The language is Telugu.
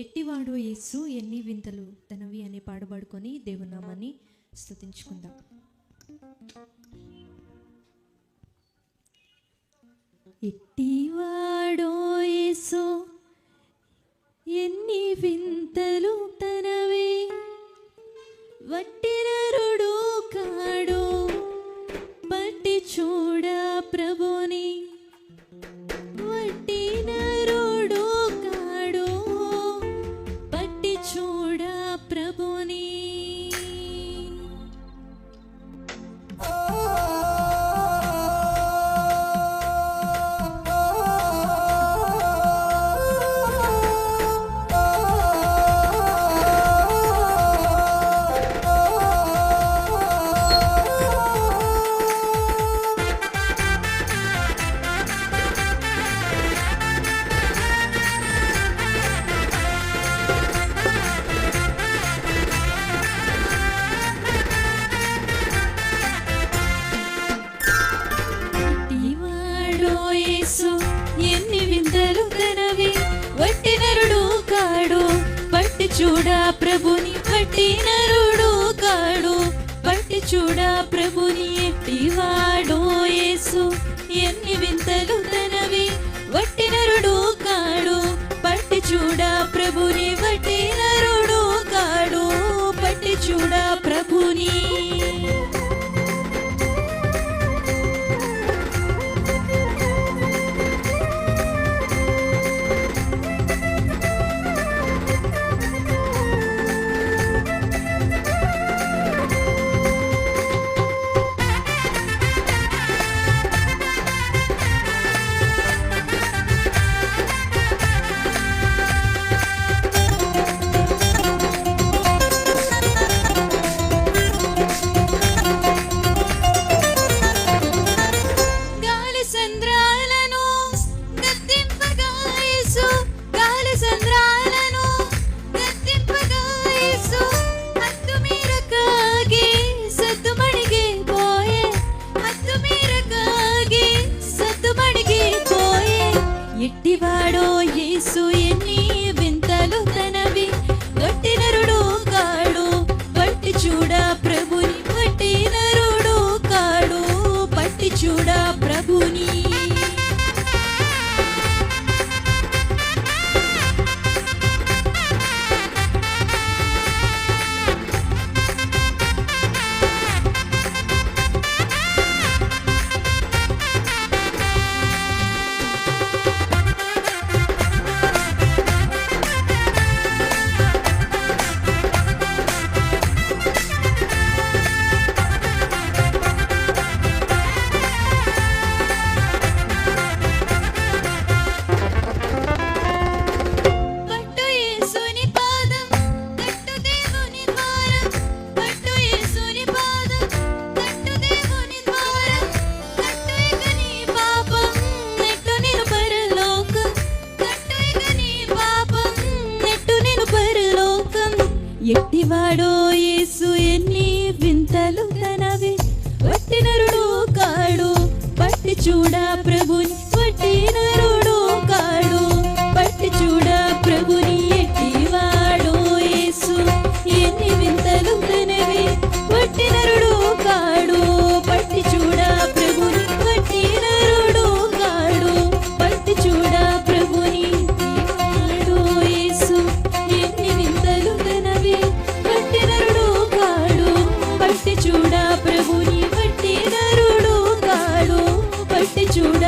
ఎట్టివాడు యేసు ఎన్ని వింతలు తనవి అని పాడుబడుకొని దేవుని నామాన్ని స్తుతించుకుందాం. ఎట్టివాడో యేసు ఎన్ని వింతలు తనవి, వట్టి నరుడు కాడు, పట్టి చూడ ప్రభుని. వట్టి నరుడు కాడు, పట్టి చూడ ప్రభుని. ఎన్ని వింతలు తనవి, వట్టి నరుడు కాడు, పట్టి చూడ ప్రభుని. వట్టి నరుడు కాడు, పట్టి చూడ ప్రభుని. ఎట్టివాడో యేసు ఎన్ని వింతలు తనవి, వట్టి నరుడు కాడు, పట్టి చూడ ప్రభుని. వట్టి నరుడు కాడు, పట్టి చూడ ప్రభుని. ఎట్టివాడో యేసు ఎన్ని వింతలు తనవి, వట్టి నరుడు కాడు, పట్టి చూడ ప్రభుని. వట్టి నరుడు కాడు, పట్టి చూడ ప్రభుని. ఎట్టివాడో యేసు ఎన్ని వింతలు తనవి, వట్టి నరుడు కాడు, పట్టి చూడ ప్రభుని. వట్టి నరుడు కాడు, పట్టి చూడ ప్రభుని. ఎట్టివాడో యేసు ఎన్ని వింతలు తనవి, వట్టి నరుడు కాడు, పట్టి చూడ ప్రభుని. వట్టి నరుడు కాడు, పట్టి చూడ ప్రభుని. ఎట్టివాడో యేసు ఎన్ని వింతలు తనవి, వట్టి నరుడు కాడు, పట్టి చూడ ప్రభుని. వట్టి నరుడు కాడు, పట్టి చూడ